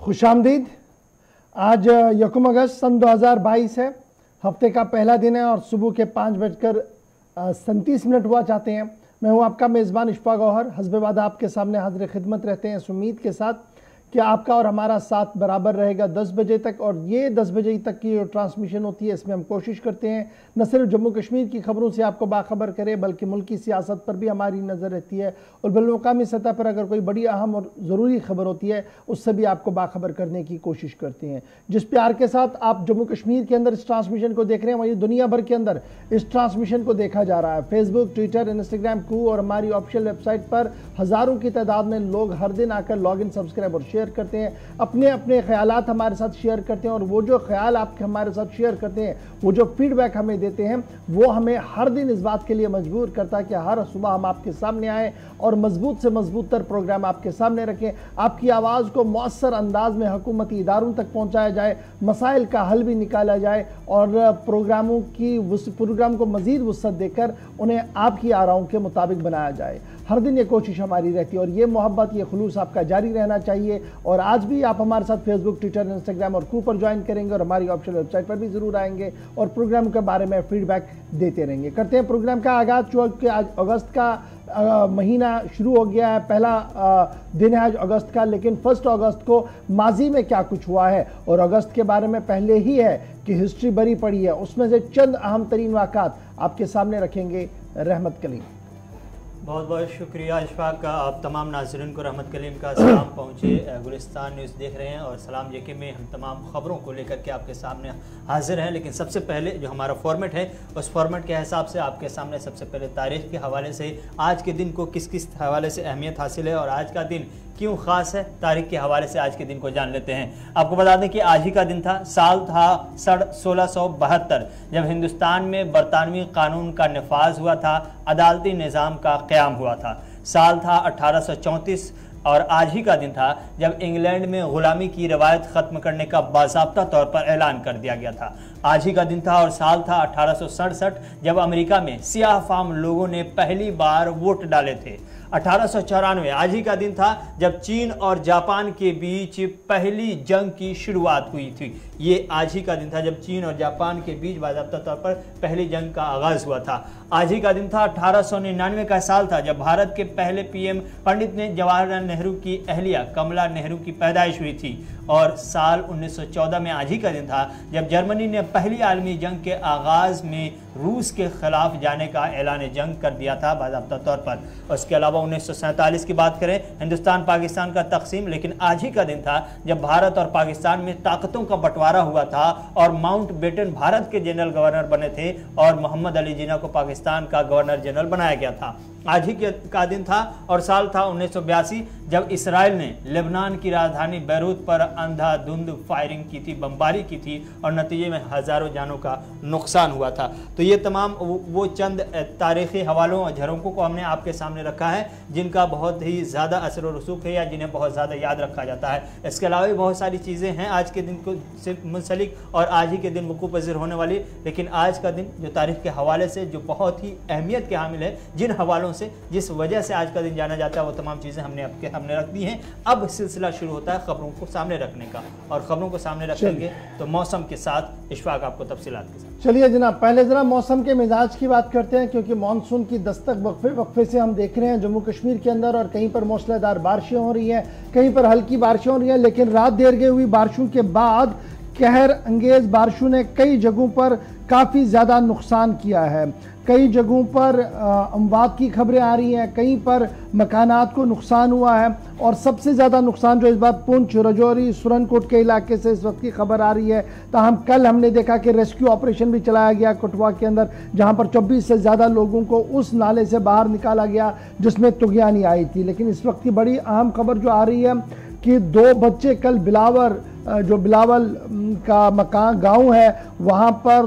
खुशामदीद। आज यकम अगस्त सन 2022 है। हफ्ते का पहला दिन है और सुबह के 5:37 हुआ चाहते हैं। मैं हूं आपका मेज़बान इशफाक गौहर। हस्बे वादा आपके सामने हाजिर खिदमत रहते हैं इस उम्मीद के साथ कि आपका और हमारा साथ बराबर रहेगा 10 बजे तक। और ये 10 बजे तक की जो ट्रांसमिशन होती है इसमें हम कोशिश करते हैं न सिर्फ जम्मू कश्मीर की खबरों से आपको बाखबर करें बल्कि मुल्क की सियासत पर भी हमारी नज़र रहती है और बिलमुकामी सतह पर अगर कोई बड़ी अहम और ज़रूरी खबर होती है उससे भी आपको बाखबर करने की कोशिश करते हैं। जिस प्यार के साथ आप जम्मू कश्मीर के अंदर इस ट्रांसमिशन को देख रहे हैं वहीं दुनिया भर के अंदर इस ट्रांसमिशन को देखा जा रहा है। फेसबुक, ट्विटर, इंस्टाग्राम, कू और हमारी ऑफिशियल वेबसाइट पर हज़ारों की तादाद में लोग हर दिन आकर लॉग इन, सब्सक्राइब और शेयर करते हैं, अपने अपने ख्यालात हमारे साथ शेयर करते हैं। और वो जो ख्याल आप हमारे साथ शेयर करते हैं, वो जो फीडबैक हमें देते हैं, वो हमें हर दिन इस बात के लिए मजबूर करता है कि हर सुबह हम आपके सामने आए और मजबूत से मजबूत तर प्रोग्राम आपके सामने रखें। आपकी आवाज़ को मौसर अंदाज में हुकूमती इदारों तक पहुँचाया जाए, मसाइल का हल भी निकाला जाए और प्रोग्राम को मज़ीद वुसअत देकर उन्हें आपकी आराओं के मुताबिक बनाया जाए। हर दिन ये कोशिश हमारी रहती है और ये मोहब्बत, ये खुलूस आपका जारी रहना चाहिए। और आज भी आप हमारे साथ फेसबुक, ट्विटर, इंस्टाग्राम और कू पर ज्वाइन करेंगे और हमारी ऑफिशियल वेबसाइट पर भी ज़रूर आएंगे और प्रोग्राम के बारे में फीडबैक देते रहेंगे। करते हैं प्रोग्राम का आगाज़। चूँकि आज अगस्त का महीना शुरू हो गया है, पहला दिन है आज अगस्त का, लेकिन 1 अगस्त को माजी में क्या कुछ हुआ है और अगस्त के बारे में पहले ही है कि हिस्ट्री भरी पड़ी है, उसमें से चंद अहम तरीन वाक़ात आपके सामने रखेंगे रहमत कलीम। बहुत बहुत शुक्रिया इशफाक का। आप तमाम नाज़रीन को रहमत कलीम का सलाम पहुँचे। गुलिस्तान न्यूज़ देख रहे हैं और सलाम जेके में हम तमाम ख़बरों को लेकर के आपके सामने हाजिर हैं। लेकिन सबसे पहले जो हमारा फॉर्मेट है उस फॉर्मेट के हिसाब से आपके सामने सबसे पहले तारीख़ के हवाले से आज के दिन को किस किस हवाले से अहमियत हासिल है और आज का दिन क्यों ख़ास है, तारीख़ के हवाले से आज के दिन को जान लेते हैं। आपको बता दें कि आज ही का दिन था, साल था 1672 जब हिंदुस्तान में बरतानवी कानून का नफाज हुआ था, अदालती निज़ाम का क़याम हुआ था। साल था 1834 और आज ही का दिन था जब इंग्लैंड में ग़ुलामी की रवायत ख़त्म करने का बाज़ाब्ता तौर पर ऐलान कर दिया गया था। आज ही का दिन था और साल था 1867 जब अमेरिका में सियाह फाम लोगों ने पहली बार वोट डाले थे। 1894 आज ही का दिन था जब चीन और जापान के बीच पहली जंग की शुरुआत हुई थी। ये आज ही का दिन था जब चीन और जापान के बीच बाज़ाब्ता तौर पर पहली जंग का आगाज़ हुआ था। आज ही का दिन था 1899 का साल था जब भारत के पहले पीएम पंडित जवाहरलाल नेहरू की अहलिया कमला नेहरू की पैदाइश हुई थी। और साल 1914 में आज ही का दिन था जब जर्मनी ने पहली आलमी जंग के आगाज़ में रूस के खिलाफ जाने का ऐलान जंग कर दिया था बाज़ाब्ता तौर पर। उसके अलावा 1947 की बात करें, हिंदुस्तान पाकिस्तान का तकसीम, लेकिन आज ही का दिन था जब भारत और पाकिस्तान में ताकतों का बंटवारा हुआ था और माउंट बेटन भारत के जनरल गवर्नर बने थे और मोहम्मद अली जिन्ना को पाकिस्तान का गवर्नर जनरल बनाया गया था। आज ही का दिन था और साल था 1982 जब इसराइल ने लेबनान की राजधानी बैरूत पर अंधाधुंध फायरिंग की थी, बमबारी की थी और नतीजे में हज़ारों जानों का नुकसान हुआ था। तो ये तमाम वो चंद तारीख़ी हवालों और झरोकों को हमने आपके सामने रखा है जिनका बहुत ही ज़्यादा असर और रसूख है या जिन्हें बहुत ज़्यादा याद रखा जाता है। इसके अलावा भी बहुत सारी चीज़ें हैं आज के दिन को से मुंसलिक और आज ही के दिन वक़ूफ़ पज़ीर होने वाली, लेकिन आज का दिन जो तारीख़ के हवाले से जो बहुत ही अहमियत के हामिल है, जिन हवालों से जिस वजह से आज का दिन जाना जाता है, वो तमाम चीज़ें हमने रख दी हैं। अब सिलसिला शुरू होता है खबरों को सामने रखने का और खबरों को सामने रखेंगे तो मौसम के साथ इशफाक आपको तफसीलात के साथ। चलिए जनाब, पहले ज़रा मौसम के मिजाज की बात करते हैं क्योंकि मानसून की दस्तक वक्फे से हम देख रहे हैं जम्मू कश्मीर के अंदर और कहीं पर मूसलाधार बारिशें हो रही हैं, कहीं पर हल्की बारिशें हो रही हैं, लेकिन रात देर गई हुई बारिशों के बाद कहर अंगेज बारिशों ने कई जगहों पर काफ़ी ज़्यादा नुकसान किया है। कई जगहों पर अमवात की खबरें आ रही हैं, कहीं पर मकानात को नुकसान हुआ है और सबसे ज़्यादा नुकसान जो इस बार पुंछ, रजौरी, सुरनकोट के इलाके से इस वक्त की खबर आ रही है। ताहम कल हमने देखा कि रेस्क्यू ऑपरेशन भी चलाया गया कठुआ के अंदर, जहां पर 24 से ज़्यादा लोगों को उस नाले से बाहर निकाला गया जिसमें तुगयानी आई थी। लेकिन इस वक्त की बड़ी अहम खबर जो आ रही है कि 2 बच्चे कल जो बिलावल का मकान गांव है वहां पर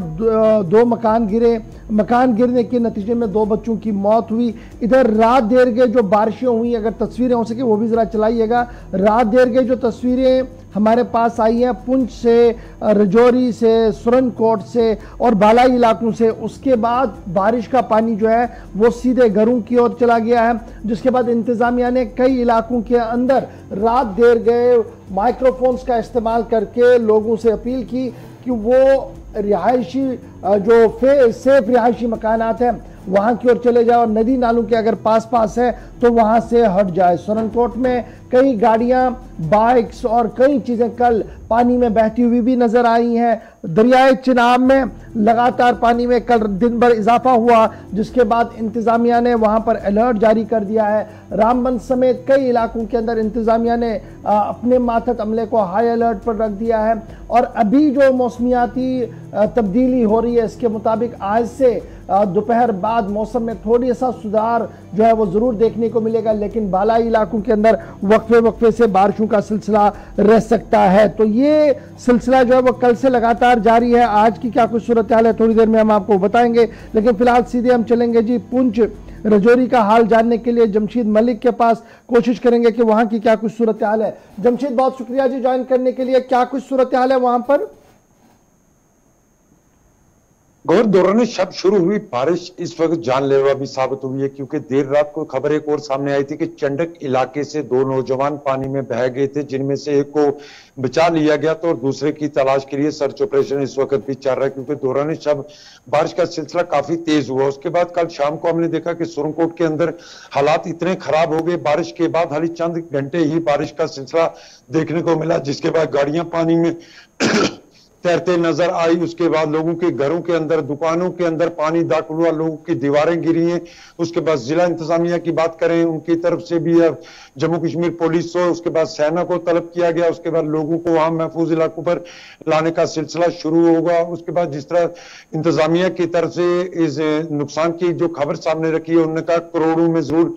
2 मकान गिरे, मकान गिरने के नतीजे में 2 बच्चों की मौत हुई। इधर रात देर के जो बारिशें हुई, अगर तस्वीरें हो सके वो भी ज़रा चलाइएगा। रात देर के जो तस्वीरें हमारे पास आई हैं पुंछ से, रजौरी से, सुरनकोट से और बालाई इलाकों से, उसके बाद बारिश का पानी जो है वो सीधे घरों की ओर चला गया है, जिसके बाद इंतज़ामिया ने कई इलाकों के अंदर रात देर गए माइक्रोफोन्स का इस्तेमाल करके लोगों से अपील की कि वो रिहायशी जो सेफ रिहायशी मकानात हैं वहाँ की ओर चले जाए और नदी नालों के अगर पास है तो वहाँ से हट जाए। सुरनकोट में कई गाड़ियाँ, बाइक्स और कई चीज़ें कल पानी में बहती हुई भी नजर आई हैं। दरियाए चिनाब में लगातार पानी में कल दिन भर इजाफा हुआ, जिसके बाद इंतज़ामिया ने वहाँ पर अलर्ट जारी कर दिया है। रामबन समेत कई इलाकों के अंदर इंतज़ामिया ने अपने मातहत अमले को हाई अलर्ट पर रख दिया है। और अभी जो मौसमियाती तब्दीली हो रही है, इसके मुताबिक आज से दोपहर बाद मौसम में थोड़ी सा सुधार जो है वो ज़रूर देखने को मिलेगा, लेकिन बालाई इलाकों के अंदर वक्फे से बारिशों का सिलसिला रह सकता है। तो ये सिलसिला जो है वो कल से लगातार जारी है। आज की क्या कुछ सूरत हाल है थोड़ी देर में हम आपको बताएंगे, लेकिन फिलहाल सीधे हम चलेंगे जी पुंछ रजौरी का हाल जानने के लिए जमशीद मलिक के पास, कोशिश करेंगे कि वहां की क्या कुछ सूरत हाल है। जमशीद, बहुत शुक्रिया जी ज्वाइन करने के लिए। क्या कुछ सूरत हाल है वहां पर? गौर, दौरान शब शुरू हुई बारिश इस वक्त जानलेवा भी साबित हुई है, क्योंकि देर रात को खबर एक और सामने आई थी कि चंडक इलाके से 2 नौजवान पानी में बह गए थे, जिनमें से एक को बचा लिया गया था और दूसरे की तलाश के लिए सर्च ऑपरेशन इस वक्त भी चल रहा है, क्योंकि दौरान शब बारिश का सिलसिला काफी तेज हुआ। उसके बाद कल शाम को हमने देखा कि सुरनकोट के अंदर हालात इतने खराब हो गए बारिश के बाद, हाली चंद घंटे ही बारिश का सिलसिला देखने को मिला, जिसके बाद गाड़ियां पानी में तैरते नजर आई। उसके बाद लोगों के घरों के अंदर, दुकानों के अंदर पानी दाखिल हुआ, लोगों की दीवारें गिरी हैं। उसके बाद जिला इंतजामिया की बात करें, उनकी तरफ से भी जम्मू कश्मीर पुलिस को, उसके बाद सेना को तलब किया गया। उसके बाद लोगों को वहां महफूज इलाकों पर लाने का सिलसिला शुरू होगा। उसके बाद जिस तरह इंतजामिया की तरफ से इस नुकसान की जो खबर सामने रखी है, उन्होंने कहा करोड़ों में जरूर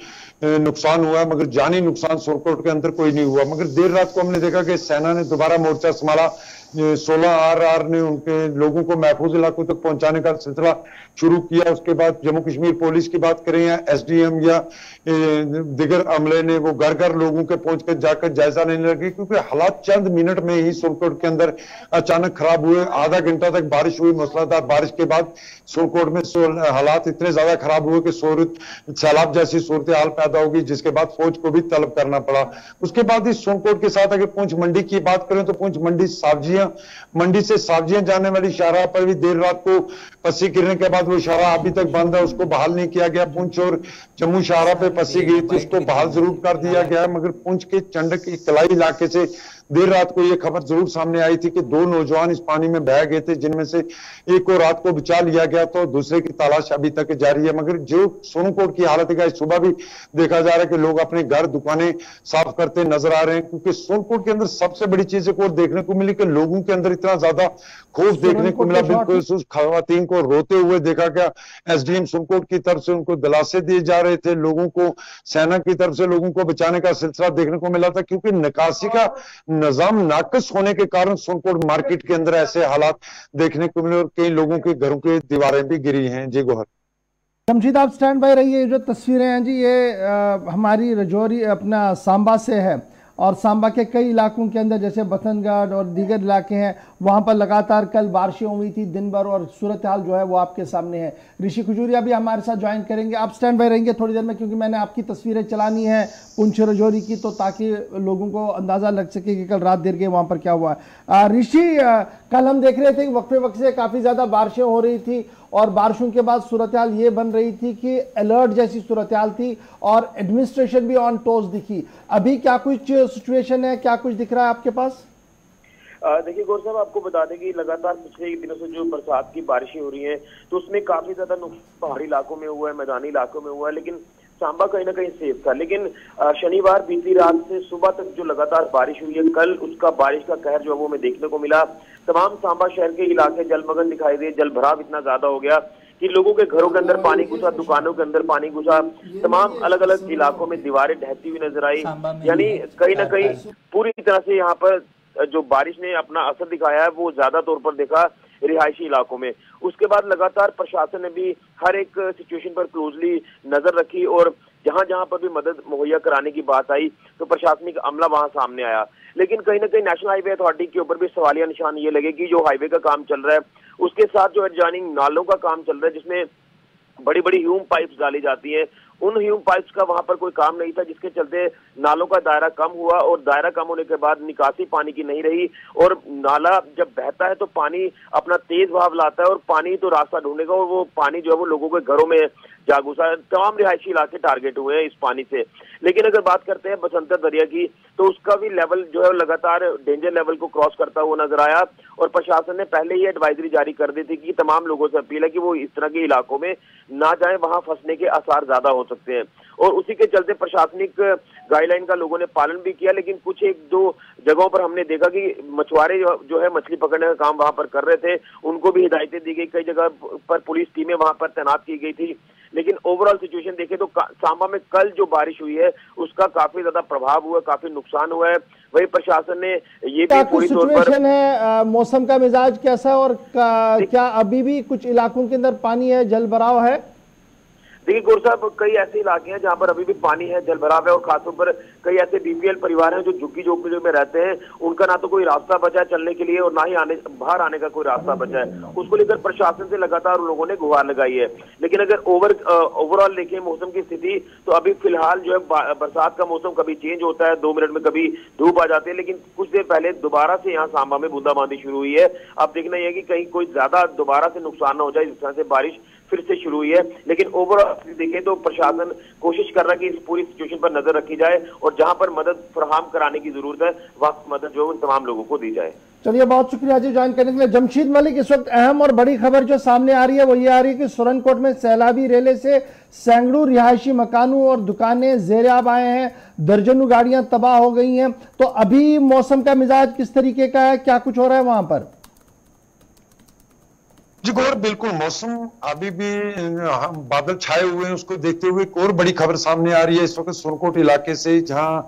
नुकसान हुआ, मगर जानी नुकसान सुरनकोट के अंदर कोई नहीं हुआ। मगर देर रात को हमने देखा कि सेना ने दोबारा मोर्चा संभाला, 16 RR ने उनके लोगों को महफूज इलाकों तक पहुंचाने का सिलसिला शुरू किया। उसके बाद जम्मू कश्मीर पुलिस की बात करें या SDM या दिगर अमले ने वो घर घर लोगों के पहुंचकर जाकर जायजा लेने लगे, क्योंकि हालात चंद मिनट में ही सुरनकोट के अंदर अचानक खराब हुए। आधा घंटा तक बारिश हुई, मूसलाधार बारिश के बाद सुरनकोट में हालात इतने ज्यादा खराब हुए कि सैलाब जैसी सूरत हाल पैदा होगी, जिसके बाद फौज को भी तलब करना पड़ा। उसके बाद इस सुरनकोट के साथ अगर पुंछ मंडी की बात करें तो पुंछ मंडी मंडी से सब्जियां जाने वाली शाहराह पर भी देर रात को पस्सी गिरने के बाद वो शाहराह अभी तक बंद है, उसको बहाल नहीं किया गया। पुंछ और जम्मू शाहराह पे पस्सी गिरी थी, उसको बहाल जरूर कर दिया गया है, मगर पुंछ के चंडक कलाई इलाके से देर रात को यह खबर जरूर सामने आई थी कि 2 नौजवान इस पानी में बह गए थे, जिनमें से एक को रात को बचा लिया गया, तो दूसरे की तलाश अभी तक जारी है। मगर जो सुरनकोट की हालत है, सुबह भी देखा जा रहा है कि लोग अपने घर दुकानें साफ करते नजर आ रहे हैं, क्योंकि सुरनकोट के अंदर सबसे बड़ी चीज एक और देखने को मिली कि लोगों के अंदर इतना ज्यादा खौफ देखने को मिला। बिल्कुल उस खवातीन को रोते हुए देखा गया। SDM सुरनकोट की तरफ से उनको दिलासे दिए जा रहे थे, लोगों को सेना की तरफ से लोगों को बचाने का सिलसिला देखने को मिला था, क्योंकि निकासी का निजाम नाकस होने के कारण सुरनकोट मार्केट के अंदर ऐसे हालात देखने को मिले और कई लोगों के घरों की दीवारें भी गिरी हैं। जी गोहर। जमशीद, आप स्टैंड बाय रहिए। जो तस्वीरें हैं जी, ये हमारी रजौरी अपना सांबा से है, और सांबा के कई इलाकों के अंदर जैसे बथनगढ़ और दीगर इलाके हैं, वहाँ पर लगातार कल बारिशें हुई थी दिन भर, और सूरत हाल जो है वो आपके सामने है। ऋषि खजूरिया भी हमारे साथ ज्वाइन करेंगे। आप स्टैंड बाय रहेंगे थोड़ी देर में, क्योंकि मैंने आपकी तस्वीरें चलानी है पुंछ रजौरी की, तो ताकि लोगों को अंदाज़ा लग सके कि कल रात देर के वहाँ पर क्या हुआ। ऋषि, कल हम देख रहे थे कि वक्फे से काफ़ी ज़्यादा बारिशें हो रही थी, और बारिशों के बाद सूरत हाल ये बन रही थी कि अलर्ट जैसी सूरत हाल थी, और एडमिनिस्ट्रेशन भी ऑन टोस दिखी। अभी क्या कुछ सिचुएशन है, क्या कुछ दिख रहा है आपके पास? देखिए गौर साहब, आपको बता दें कि लगातार पिछले दिनों से जो बरसात की बारिशें हो रही हैं, तो उसमें काफी ज्यादा नुकसान पहाड़ी इलाकों में हुआ है, मैदानी इलाकों में हुआ है, लेकिन सांबा कहीं ना कहीं सेफ था। लेकिन शनिवार बीती रात से सुबह तक जो लगातार बारिश हुई है, कल उसका बारिश का कहर जो है वो हमें देखने को मिला। तमाम सांबा शहर के इलाके जलमग्न दिखाई दिए, जल भराव इतना ज्यादा हो गया कि लोगों के घरों के अंदर पानी घुसा, दुकानों के अंदर पानी घुसा, तमाम अलग अलग इलाकों में दीवारें ढहती हुई नजर आई। यानी कहीं ना कहीं पूरी तरह से यहाँ पर जो बारिश ने अपना असर दिखाया है वो ज्यादा तौर पर देखा रिहायशी इलाकों में। उसके बाद लगातार प्रशासन ने भी हर एक सिचुएशन पर क्लोजली नजर रखी और जहां जहां पर भी मदद मुहैया कराने की बात आई तो प्रशासनिक अमला वहां सामने आया। लेकिन कहीं ना कहीं नेशनल हाईवे अथॉरिटी के ऊपर भी सवालिया निशान ये लगे कि जो हाईवे का काम चल रहा है उसके साथ जो एडजॉइनिंग नालों का काम चल रहा है, जिसमें बड़ी बड़ी ह्यूम पाइप्स डाली जाती हैं, उन ह्यूम पाइप्स का वहां पर कोई काम नहीं था, जिसके चलते नालों का दायरा कम हुआ और दायरा कम होने के बाद निकासी पानी की नहीं रही। और नाला जब बहता है तो पानी अपना तेज बहाव लाता है और पानी तो रास्ता ढूंढेगा और वो पानी जो है वो लोगों के घरों में जा घुसा। तमाम रिहायशी इलाके टारगेट हुए हैं इस पानी से। लेकिन अगर बात करते हैं बसंतर दरिया की तो उसका भी लेवल जो है लगातार डेंजर लेवल को क्रॉस करता हुआ नजर आया और प्रशासन ने पहले ही एडवाइजरी जारी कर दी थी कि तमाम लोगों से अपील है कि वो इस तरह के इलाकों में ना जाएं, वहां फंसने के आसार ज्यादा हो सकते हैं। और उसी के चलते प्रशासनिक गाइडलाइन का लोगों ने पालन भी किया, लेकिन कुछ एक दो जगहों पर हमने देखा कि मछुआरे जो है मछली पकड़ने का काम वहां पर कर रहे थे, उनको भी हिदायतें दी गई। कई जगह पर पुलिस टीमें वहां पर तैनात की गई थी। लेकिन ओवरऑल सिचुएशन देखें तो सांबा में कल जो बारिश हुई है उसका काफी ज्यादा प्रभाव हुआ, काफी नुकसान हुआ है। वही प्रशासन ने ये भी पूरी तौर पर है मौसम का मिजाज कैसा और क्या अभी भी कुछ इलाकों के अंदर पानी है, जल भराव है? देखिए गौर साहब, कई ऐसे इलाके हैं जहां पर अभी भी पानी है, जल भराव है और खासतौर पर कई ऐसे बीपीएल परिवार हैं जो झुग्गी झोपड़ियों में रहते हैं, उनका ना तो कोई रास्ता बचा है चलने के लिए और ना ही बाहर आने का कोई रास्ता बचा है। उसको लेकर प्रशासन से लगातार उन लोगों ने गुहार लगाई है। लेकिन अगर ओवरऑल देखें मौसम की स्थिति तो अभी फिलहाल जो है बरसात का मौसम कभी चेंज होता है, 2 मिनट में कभी धूप आ जाती है, लेकिन कुछ देर पहले दोबारा से यहाँ सांबा में बूंदाबांदी शुरू हुई है। अब देखना यह है कि कहीं कोई ज्यादा दोबारा से नुकसान न हो जाए, जिस तरह से बारिश फिर से शुरू हुई है। लेकिन ओवरऑल देखें तो प्रशासन कोशिश कर रहा है कि इस पूरी सिचुएशन पर नजर रखी जाए और जहां पर मदद फराहम कराने की जरूरत है वहां मदद जो है उन तमाम लोगों को दी जाए। चलिए, बहुत शुक्रिया जी ज्वाइन करने के लिए। जमशेद मलिक, इस वक्त अहम और बड़ी खबर जो सामने आ रही है वो ये आ रही है कि सुरनकोट में सैलाबी रेले से सैकड़ों रिहायशी मकानों और दुकानें ज़ेर-ए-आब आए हैं, दर्जनों गाड़ियां तबाह हो गई हैं। तो अभी मौसम का मिजाज किस तरीके का है, क्या कुछ हो रहा है वहां पर? जी गौर, बिल्कुल मौसम अभी भी बादल छाए हुए हैं, उसको देखते हुए एक और बड़ी खबर सामने आ रही है इस वक्त सुरनकोट इलाके से, जहां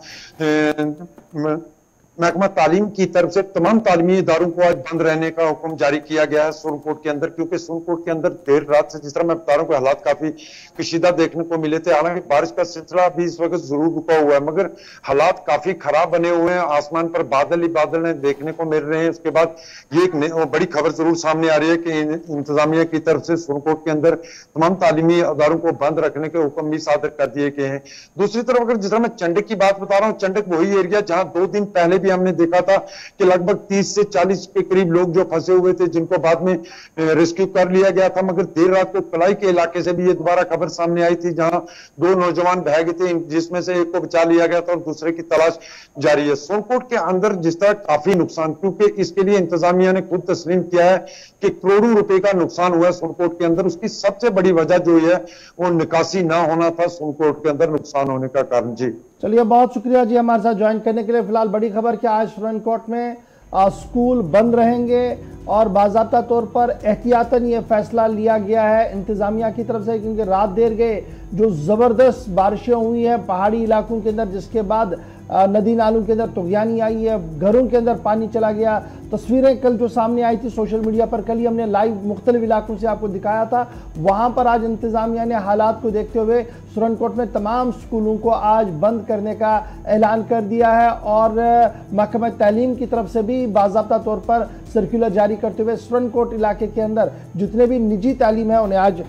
महकमा तालीम की तरफ से तमाम तालीमी इदारों को आज बंद रहने का हुक्म जारी किया गया है सुरनकोट के अंदर, क्योंकि सुरनकोट के अंदर देर रात से, जिस तरह मैं बता रहा हूं, हालात काफी कशीदा देखने को मिले थे। हालांकि बारिश का सिलसिला अभी इस वक्त जरूर रुका हुआ है, मगर हालात काफी खराब बने हुए हैं। आसमान पर बादल ही बादल देखने को मिल रहे हैं। उसके बाद ये एक बड़ी खबर जरूर सामने आ रही है कि इंतजामिया की तरफ से सुरनकोट के अंदर तमाम तालीमी इदारों को बंद रखने के हुक्म भी सादर कर दिए गए हैं। दूसरी तरफ अगर जिस तरह मैं चंडक की बात बता रहा हूँ, चंडक वही एरिया जहां 2 दिन पहले हमने देखा था कि लगभग 30 से 40 के करीब लोग जो फंसे हुए थे, जिनको बाद में रेस्क्यू कर लिया गया था। मगर देर रात को तलाई के इलाके से भी ये दोबारा खबर सामने आई थी, जहां 2 नौजवान बह गए थे, जिसमें से एक को बचा लिया गया था और दूसरे की तलाश जारी है। सुरनकोट के अंदर जिस तरह काफी नुकसान, क्योंकि इसके लिए इंतजामिया ने खुद तस्लीम किया है कि करोड़ों रुपए का नुकसान हुआ है सुरनकोट के अंदर। उसकी सबसे बड़ी वजह जो है वो निकासी ना होना था सुरनकोट के अंदर नुकसान होने का कारण। जी चलिए, बहुत शुक्रिया जी हमारे साथ ज्वाइन करने के लिए। फिलहाल बड़ी खबर कि आज सुरनकोट में स्कूल बंद रहेंगे और बाज़ाब्ता तौर पर एहतियातन ये फैसला लिया गया है इंतज़ामिया की तरफ से, क्योंकि रात देर गए जो ज़बरदस्त बारिशें हुई हैं पहाड़ी इलाकों के अंदर, जिसके बाद नदी नालों के अंदर तुग़यानी आई है, घरों के अंदर पानी चला गया। तस्वीरें कल जो सामने आई थी सोशल मीडिया पर, कल ही हमने लाइव मुख्तलिफ इलाकों से आपको दिखाया था। वहाँ पर आज इंतज़ामिया ने हालात को देखते हुए सुरनकोट में तमाम स्कूलों को आज बंद करने का ऐलान कर दिया है और महकमा तालीम की तरफ से भी बाज़ाब्ता तौर पर सर्कुलर जारी करते हुए सुरनकोट इलाके के अंदर जितने भी निजी तालीम है उन्हें आज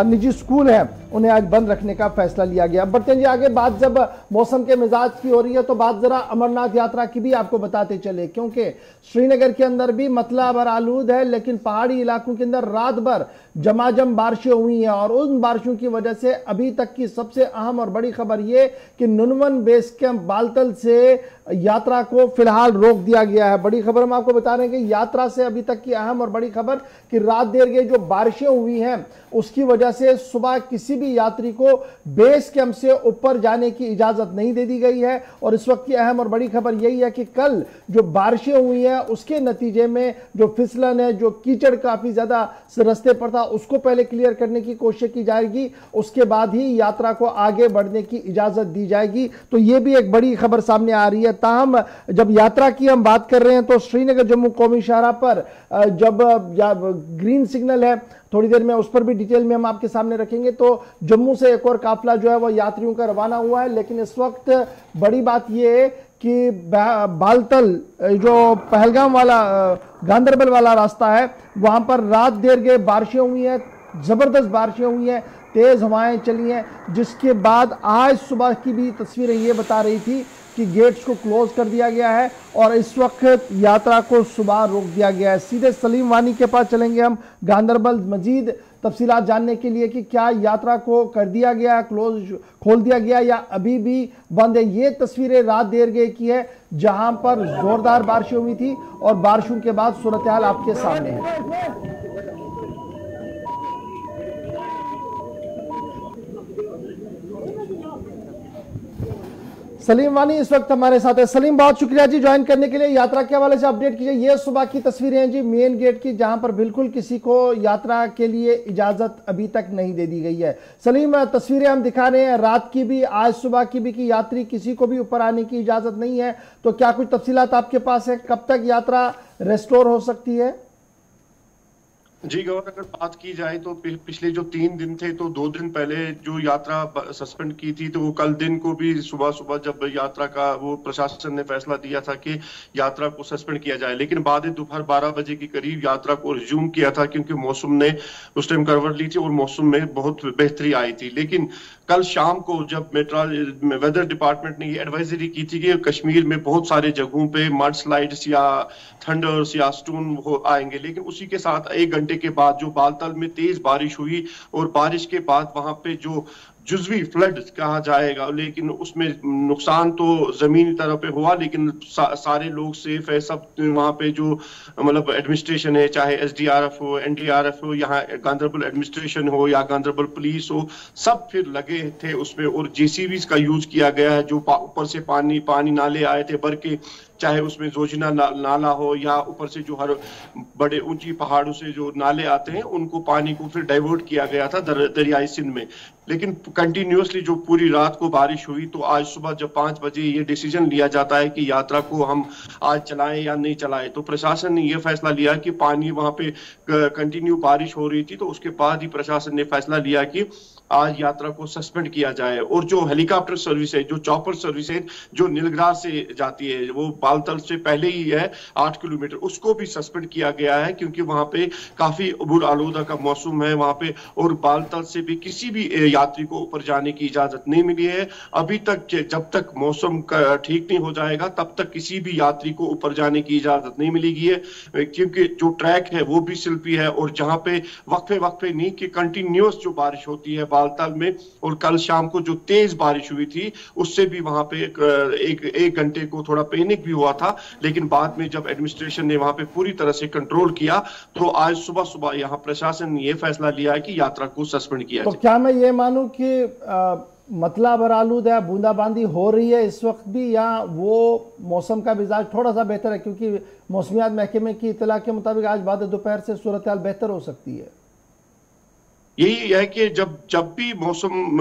निजी स्कूल हैं उन्हें आज बंद रखने का फैसला लिया गया। बढ़ते हैं जी आगे। बात जब मौसम के मिजाज की हो रही है तो बात जरा अमरनाथ यात्रा की भी आपको बताते चले, क्योंकि श्रीनगर के अंदर भी मतला भर आलूद है, लेकिन पहाड़ी इलाकों के अंदर रात भर जमाजम बारिशें हुई हैं और उन बारिशों की वजह से अभी तक की सबसे अहम और बड़ी खबर यह कि नुनवन बेस कैंप बालतल से यात्रा को फिलहाल रोक दिया गया है। बड़ी खबर हम आपको बता रहे हैं कि यात्रा से अभी तक की अहम और बड़ी खबर कि रात देर गई जो बारिशें हुई हैं उसकी वजह से सुबह किसी भी यात्री को बेस कैंप से ऊपर जाने की इजाजत नहीं दे दी गई है। और इस वक्त की अहम और बड़ी खबर यही है कि कल जो बारिशें हुई हैं उसके नतीजे में जो फिसलन है, जो कीचड़ काफी ज्यादा रास्ते पर था, उसको पहले क्लियर करने की कोशिश की जाएगी, उसके बाद ही यात्रा को आगे बढ़ने की इजाजत दी जाएगी। तो यह भी एक बड़ी खबर सामने आ रही है। ताहम जब यात्रा की हम बात कर रहे हैं तो श्रीनगर जम्मू कौमी शाहराह पर जब ग्रीन सिग्नल है, थोड़ी देर में उस पर भी डिटेल में हम आपके सामने रखेंगे, तो जम्मू से एक और काफिला जो है वो यात्रियों का रवाना हुआ है। लेकिन इस वक्त बड़ी बात यह है कि बालतल जो पहलगाम वाला गांदरबल वाला रास्ता है वहां पर रात देर गए बारिशें हुई हैं, जबरदस्त बारिशें हुई हैं, तेज हवाएं चली हैं, जिसके बाद आज सुबह की भी तस्वीरें ये बता रही थी कि गेट्स को क्लोज कर दिया गया है और इस वक्त यात्रा को सुबह रोक दिया गया है। सीधे सलीम वानी के पास चलेंगे हम गांदरबल, मजीद तफसीलात जानने के लिए कि क्या यात्रा को कर दिया गया, खोल दिया गया या अभी भी बंद है। ये तस्वीरें रात देर गए की है जहां पर जोरदार बारिशें हुई थी और बारिशों के बाद सूरत हाल आपके सामने है। सलीम वानी इस वक्त हमारे साथ है। सलीम, बहुत शुक्रिया जी ज्वाइन करने के लिए। यात्रा के हवाले से अपडेट कीजिए। ये सुबह की तस्वीरें हैं जी मेन गेट की, जहां पर बिल्कुल किसी को यात्रा के लिए इजाजत अभी तक नहीं दे दी गई है। सलीम, तस्वीरें हम दिखा रहे हैं रात की भी, आज सुबह की भी, कि यात्री किसी को भी ऊपर आने की इजाजत नहीं है। तो क्या कुछ तफसीलात आपके पास है, कब तक यात्रा रेस्टोर हो सकती है? जी गौर, अगर बात की जाए तो पिछले जो 3 दिन थे, तो 2 दिन पहले जो यात्रा सस्पेंड की थी, तो वो कल दिन को भी सुबह सुबह जब यात्रा का वो प्रशासन ने फैसला दिया था कि यात्रा को सस्पेंड किया जाए, लेकिन बाद दोपहर 12 बजे के करीब यात्रा को रिज्यूम किया था क्योंकि मौसम ने उस टाइम करवट ली थी और मौसम में बहुत बेहतरी आई थी। लेकिन कल शाम को जब वेदर डिपार्टमेंट ने ये एडवाइजरी की थी कि कश्मीर में बहुत सारे जगहों पे मड स्लाइड्स या थंडर्स या स्टोन आएंगे, लेकिन उसी के साथ 1 घंटे के बाद जो बालतल में तेज बारिश हुई और बारिश के बाद वहां पे जो जुजवी फ्लड कहा जाएगा, लेकिन उसमें नुकसान तो जमीनी तरह पे हुआ, लेकिन सारे लोग सेफ है। सब वहां पे जो मतलब एडमिनिस्ट्रेशन है, चाहे एसडीआरएफ हो, एनडीआरएफ हो, यहाँ गांदरबल एडमिनिस्ट्रेशन हो या गांदरबल पुलिस हो, सब फिर लगे थे उसमें और जेसीबीज का यूज किया गया है। जो ऊपर से पानी नाले आए थे भर के, चाहे उसमें जोजना नाला हो या ऊपर से जो हर बड़े ऊंची पहाड़ों से जो नाले आते हैं, उनको पानी को फिर डाइवर्ट किया गया था दरियाई सिंध में। लेकिन कंटिन्यूअसली जो पूरी रात को बारिश हुई, तो आज सुबह जब 5 बजे ये डिसीजन लिया जाता है कि यात्रा को हम आज चलाएं या नहीं चलाएं, तो प्रशासन ने ये फैसला लिया कि पानी वहां पे कंटिन्यू बारिश हो रही थी, तो उसके बाद ही प्रशासन ने फैसला लिया कि आज यात्रा को सस्पेंड किया जाए। और जो हेलीकॉप्टर सर्विस है, जो चॉपर सर्विस है जो नीलग्रास से जाती है, वो बालतल से पहले ही है 8 किलोमीटर, उसको भी सस्पेंड किया गया है क्योंकि वहां पे काफी उबूर आलूदा का मौसम है वहां पे, और बालतल से भी किसी भी यात्री को ऊपर जाने की इजाजत नहीं मिली है अभी तक। जब तक मौसम ठीक नहीं हो जाएगा तब तक किसी भी यात्री को ऊपर जाने की इजाजत नहीं मिलेगी है, क्योंकि जो ट्रैक है वो भी स्लिपी है और जहां पे वक्फे नहीं कि कंटिन्यूअस जो बारिश होती है बालतल में, और कल शाम को जो तेज बारिश हुई थी उससे भी वहां पे एक घंटे को थोड़ा पैनिक भी हुआ था, लेकिन बाद में जब एडमिनिस्ट्रेशन ने वहां पे पूरी तरह से कंट्रोल किया, तो आज सुबह सुबह यहाँ प्रशासन ने यह फैसला लिया है कि यात्रा को सस्पेंड किया जाए। तो क्या मैं ये मानूं कि मतला बरालूद है, बूंदाबांदी हो रही है इस वक्त भी, या वो मौसम का मिजाज थोड़ा सा बेहतर है? क्योंकि मौसमियात महकमे की इतला के मुताबिक आज बाद दोपहर से सूरत हाल बेहतर हो सकती है। यही है कि जब भी मौसम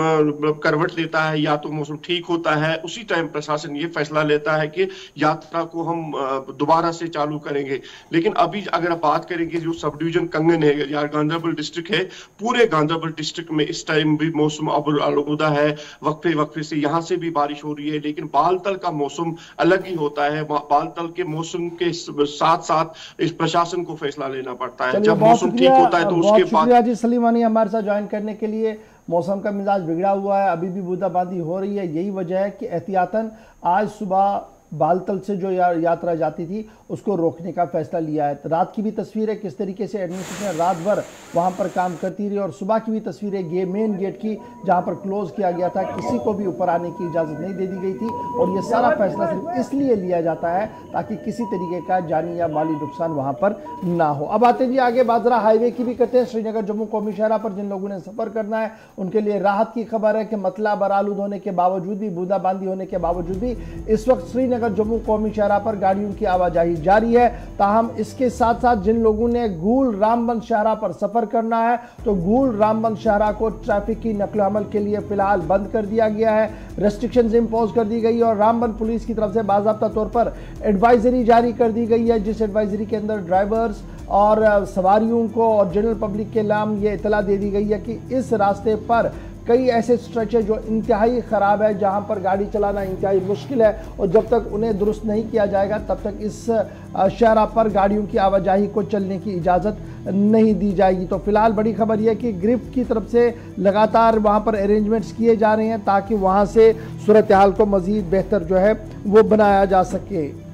करवट लेता है या तो मौसम ठीक होता है, उसी टाइम प्रशासन ये फैसला लेता है कि यात्रा को हम दोबारा से चालू करेंगे। लेकिन अभी अगर आप बात करेंगे जो सब डिवीजन कंगन है या गांदरबल डिस्ट्रिक्ट है, पूरे गांदरबल डिस्ट्रिक्ट में इस टाइम भी मौसम अब आलूदा है, वक्फे से यहाँ से भी बारिश हो रही है, लेकिन बालतल का मौसम अलग ही होता है। बालतल के मौसम के साथ साथ इस प्रशासन को फैसला लेना पड़ता है। जब मौसम ठीक होता है तो उसके बाद। सलीम वानी हमारे साथ ज्वाइन करने के लिए। मौसम का मिजाज बिगड़ा हुआ है, अभी भी बूंदाबांदी हो रही है, यही वजह है कि एहतियातन आज सुबह बालतल से जो यात्रा जाती थी उसको रोकने का फैसला लिया है। रात की भी तस्वीर है किस तरीके से एडमिनिस्ट्रेशन रात भर वहाँ पर काम करती रही, और सुबह की भी तस्वीर है मेन गेट की जहाँ पर क्लोज किया गया था, किसी को भी ऊपर आने की इजाज़त नहीं दे दी गई थी। और ये सारा फैसला सिर्फ इसलिए लिया जाता है ताकि किसी तरीके का जानी या माली नुकसान वहाँ पर ना हो। अब आते जी आगे बाजरा हाईवे की भी करते हैं। श्रीनगर जम्मू कौमी शहरा पर जिन लोगों ने सफर करना है उनके लिए राहत की खबर है कि मतला बरालूद होने के बावजूद भी, बूंदाबांदी होने के बावजूद भी इस वक्त श्रीनगर जम्मू कौमी शहरा पर गाड़ियों की आवाजाही जारी है। ताहम इसके साथ साथ जिन लोगों ने गूल रामबन शहरा पर सफर करना है तो गूल रामबन शहरा को ट्रैफिक की नकल अमल के लिए फिलहाल बंद कर दिया गया है, रेस्ट्रिक्शंस इंपोज कर दी गई है और रामबन पुलिस की तरफ से बाज़ाब्ता तौर पर एडवाइजरी जारी कर दी गई है, जिस एडवाइजरी के अंदर ड्राइवर्स और सवारियों को और जनरल पब्लिक के नाम ये इतला दे दी गई है कि इस रास्ते पर कई ऐसे स्ट्रेच है जो इंतहाई ख़राब है, जहां पर गाड़ी चलाना इंतहाई मुश्किल है और जब तक उन्हें दुरुस्त नहीं किया जाएगा तब तक इस शहरा पर गाड़ियों की आवाजाही को चलने की इजाज़त नहीं दी जाएगी। तो फिलहाल बड़ी खबर यह है कि ग्रिफ की तरफ से लगातार वहां पर अरेंजमेंट्स किए जा रहे हैं ताकि वहां से सूरत हाल को मज़ीद बेहतर जो है वो बनाया जा सके।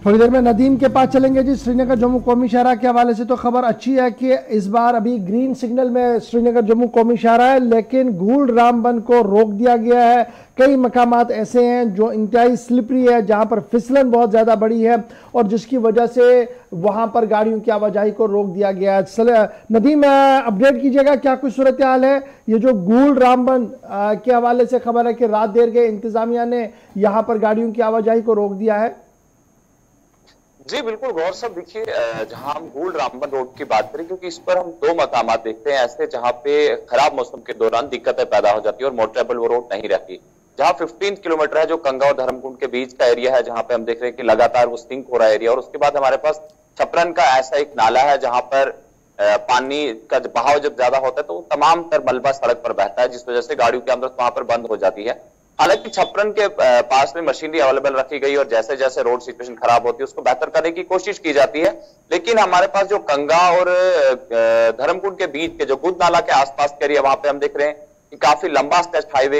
थोड़ी देर में नदीम के पास चलेंगे जी। श्रीनगर जम्मू कौमी शहरा के हवाले से तो खबर अच्छी है कि इस बार अभी ग्रीन सिग्नल में श्रीनगर जम्मू कौमी शहरा है, लेकिन गूल रामबन को रोक दिया गया है। कई मकामात ऐसे हैं जो इंतहाई स्लिपरी है, जहां पर फिसलन बहुत ज़्यादा बड़ी है और जिसकी वजह से वहां पर गाड़ियों की आवाजाही को रोक दिया गया है। नदीम अपडेट कीजिएगा, क्या कुछ सूरत हाल है? ये जो गूल रामबन के हवाले से खबर है कि रात देर के इंतजामिया ने यहाँ पर गाड़ियों की आवाजाही को रोक दिया है। जी बिल्कुल गौर साहब, देखिए जहां हम गूल रामबन रोड की बात करें, क्योंकि इस पर हम दो मकामात देखते हैं ऐसे जहां पे खराब मौसम के दौरान दिक्कतें पैदा हो जाती है और मोटरेबल वो रोड नहीं रहती। जहां 15 किलोमीटर है जो कंगा और धर्मकुंड के बीच का एरिया है, जहां पे हम देख रहे हैं कि लगातार वो सिंक हो रहा है एरिया, और उसके बाद हमारे पास छपरन का ऐसा एक नाला है जहां पर पानी का बहाव जब ज्यादा होता है तो तमाम तर मलबा सड़क पर बहता है, जिस वजह से गाड़ियों की आमद वहां पर बंद हो जाती है। हालांकि छपरन के पास में मशीनरी अवेलेबल रखी गई और जैसे जैसे रोड सिचुएशन खराब होती है उसको बेहतर करने की कोशिश की जाती है, लेकिन हमारे पास जो कंगा और धर्मकुंड के बीच के जो गुद नाला के आसपास के एरिया, वहां पे हम देख रहे हैं कि काफी लंबा स्ट्रेच हाईवे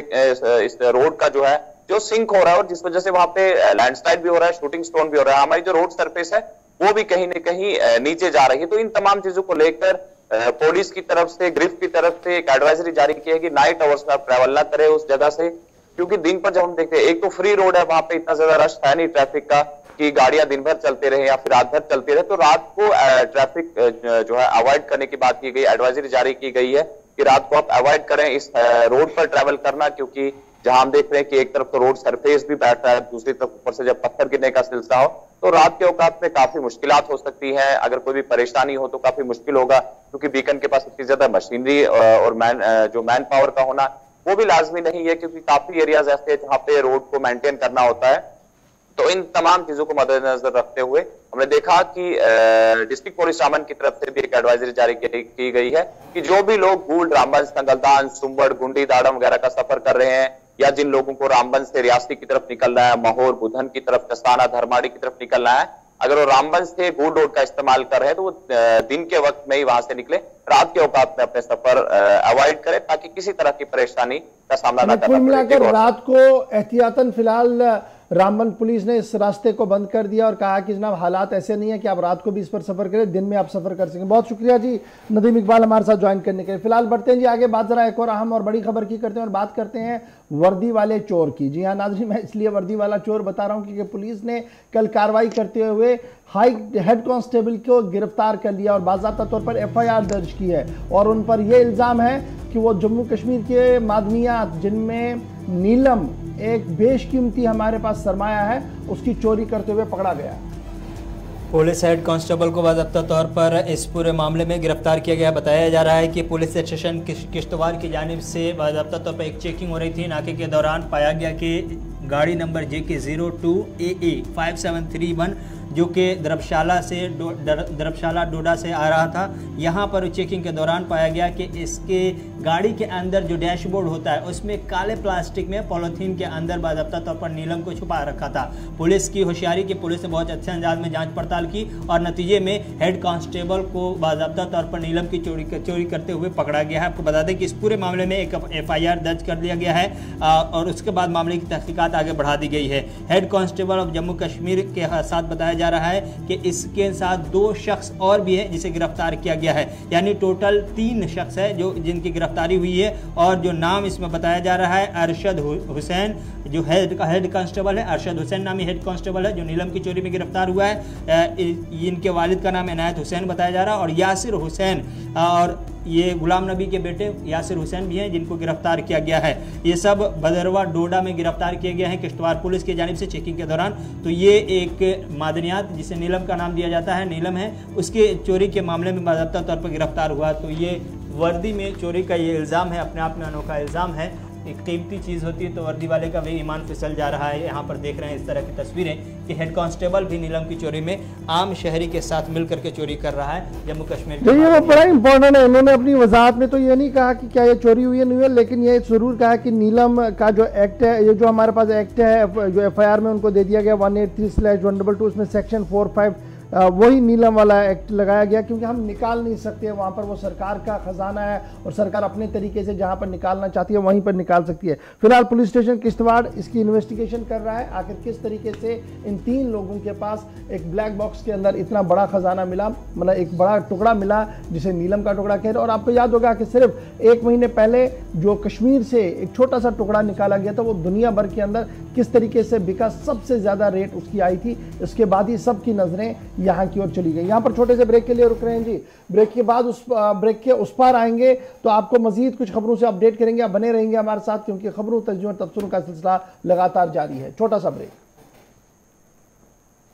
इस रोड का जो है जो सिंक हो रहा है और जिस वजह से वहां पे लैंडस्लाइड भी हो रहा है, शूटिंग स्टोन भी हो रहा है, हमारी जो रोड सरफेस है वो भी कहीं ना कहीं नीचे जा रही है। तो इन तमाम चीजों को लेकर पुलिस की तरफ से, ग्रिफ की तरफ से एक एडवाइजरी जारी की है कि नाइट आवर्स में आप ट्रैवल ना करें उस जगह से, क्योंकि दिन पर जब हम देखते हैं एक तो फ्री रोड है, वहां पे इतना ज्यादा रश है नहीं ट्रैफिक का कि गाड़ियां दिन भर चलते रहे या फिर रात भर चलते रहे, तो रात को ट्रैफिक जो है अवॉइड करने की बात की गई, एडवाइजरी जारी की गई है कि रात को आप अवॉइड करें इस रोड पर ट्रैवल करना, क्योंकि जहां हम देख रहे हैं कि एक तरफ तो रोड सरफेस भी बैठता है, दूसरी तरफ ऊपर से जब पत्थर गिरने का सिलसिला हो तो रात के औकात में काफी मुश्किलात हो सकती है। अगर कोई भी परेशानी हो तो काफी मुश्किल होगा, क्योंकि बीकन के पास इतनी ज्यादा मशीनरी और मैन पावर का होना वो भी लाजमी नहीं है, क्योंकि काफी एरियाज ऐसे हैं जहां पे रोड को मेंटेन करना होता है। तो इन तमाम चीजों को मद्देनजर रखते हुए हमने देखा कि डिस्ट्रिक्ट पुलिस रामबन की तरफ से भी एक एडवाइजरी जारी की गई है कि जो भी लोग गूल, रामबन, संगलदान, सुंबड़, गुंडी, दाड़म वगैरह का सफर कर रहे हैं, या जिन लोगों को रामबन से रियासी की तरफ निकलना है, महोर, बुधन की तरफ, कसाना, धर्माड़ी की तरफ निकलना है, अगर वो रामबन से गूल रोड का इस्तेमाल कर रहे हैं तो वो दिन के वक्त में ही वहां से निकले, रात के औकात में अपने सफर अवॉइड करें ताकि किसी तरह की परेशानी का सामना न करना पड़े। कुल मिलाकर रात को एहतियातन फिलहाल रामबन पुलिस ने इस रास्ते को बंद कर दिया और कहा कि जनाब हालात ऐसे नहीं है कि आप रात को भी इस पर सफर करें, दिन में आप सफर कर सकें। बहुत शुक्रिया जी नदीम इकबाल हमारे साथ ज्वाइन करने के लिए। फिलहाल बढ़ते हैं जी आगे, बात जरा एक और अहम और बड़ी खबर की करते हैं और बात करते हैं वर्दी वाले चोर की। जी हाँ नाज़रीन, मैं इसलिए वर्दी वाला चोर बता रहा हूँ क्योंकि पुलिस ने कल कार्रवाई करते हुए हेड कांस्टेबल को गिरफ्तार कर लिया और बाज़ाब्ता तौर पर FIR दर्ज की है और उन पर यह इल्ज़ाम है कि वो जम्मू कश्मीर के मादनियात जिनमें नीलम एक बेशकीमती हमारे पास सरमाया है उसकी चोरी करते हुए पकड़ा गया। पुलिस हेड कांस्टेबल को बाज़ाब्ता तौर पर इस पूरे मामले में गिरफ्तार किया गया। बताया जा रहा है कि पुलिस स्टेशन किश्तवाड़ की जानिब से बाज़ाब्ता तौर पर एक चेकिंग हो रही थी। नाके के दौरान पाया गया कि गाड़ी नंबर JK 02AA 5731 जो कि दरबशाला डोडा से आ रहा था, यहाँ पर चेकिंग के दौरान पाया गया कि इसके गाड़ी के अंदर जो डैशबोर्ड होता है उसमें काले प्लास्टिक में पॉलीथीन के अंदर बाज़ाब्ता तौर पर नीलम को छुपा रखा था। पुलिस की होशियारी की पुलिस ने बहुत अच्छे अंदाज में जांच पड़ताल की और नतीजे में हेड कांस्टेबल को बाज़ाब्ता तौर पर नीलम की चोरी करते हुए पकड़ा गया है। आपको बता दें कि इस पूरे मामले में एक FIR दर्ज कर लिया गया है और उसके बाद मामले की तहकीकात आगे बढ़ा दी गई है। Head constable of Jammu Kashmir के साथ बताया जा रहा है कि इसके साथ 2 शख्स और भी है जिसे गिरफ्तार किया गया है, यानी टोटल 3 शख्स है जो जिनकी गिरफ्तारी हुई है। और जो नाम इसमें बताया जा रहा है अरशद हुसैन, जो हेड कांस्टेबल है, अरशद हुसैन नामी हेड कांस्टेबल है जो नीलम की चोरी में गिरफ्तार हुआ है। इनके वालिद का नाम इनायत हुसैन बताया जा रहा है, और यासिर हुसैन और ये गुलाम नबी के बेटे यासिर हुसैन भी हैं जिनको गिरफ्तार किया गया है। ये सब भदरवा डोडा में गिरफ्तार किए गए हैं किश्तवाड़ पुलिस की जानिब से चेकिंग के दौरान। तो ये एक मादनियात जिसे नीलम का नाम दिया जाता है, नीलम है, उसके चोरी के मामले में बाज़ाब्ता तौर पर गिरफ्तार हुआ। तो ये वर्दी में चोरी का ये इल्ज़ाम है, अपने आप में अनोखा इल्ज़ाम है। एक कीमती चीज़ होती है तो वर्दी वाले का भी ईमान फिसल जा रहा है। यहाँ पर देख रहे हैं इस तरह की तस्वीरें कि हेड कांस्टेबल भी नीलम की चोरी में आम शहरी के साथ मिलकर के चोरी कर रहा है जम्मू कश्मीर के। ये वो बड़ा इंपॉर्टेंट है, उन्होंने अपनी वजाहत में तो ये नहीं कहा कि क्या ये चोरी हुई है नहीं है, लेकिन ये जरूर कहा कि नीलम का जो एक्ट है, ये जो हमारे पास एक्ट है जो FIR में उनको दे दिया गया 183/122, उसमें सेक्शन 45 वही नीलम वाला एक्ट लगाया गया, क्योंकि हम निकाल नहीं सकते, वहाँ पर वो सरकार का खजाना है और सरकार अपने तरीके से जहाँ पर निकालना चाहती है वहीं पर निकाल सकती है। फिलहाल पुलिस स्टेशन किश्तवाड़ इसकी इन्वेस्टिगेशन कर रहा है, आखिर किस तरीके से इन 3 लोगों के पास एक ब्लैक बॉक्स के अंदर इतना बड़ा खजाना मिला, मतलब एक बड़ा टुकड़ा मिला जिसे नीलम का टुकड़ा कह रहे। और आपको याद होगा कि सिर्फ 1 महीने पहले जो कश्मीर से एक छोटा सा टुकड़ा निकाला गया था वो दुनिया भर के अंदर किस तरीके से बिका, सबसे ज़्यादा रेट उसकी आई थी। उसके बाद ही सबकी नज़रें यहाँ की ओर चली गई। यहाँ पर छोटे से ब्रेक के लिए रुक रहे हैं जी, ब्रेक के बाद ब्रेक के उस पार आएंगे तो आपको मजीद कुछ खबरों से अपडेट करेंगे। आप बने रहेंगे हमारे साथ क्योंकि खबरों तर्जुमा तबसरों का सिलसिला लगातार जारी है। छोटा सा ब्रेक,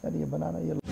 ये बनाना ये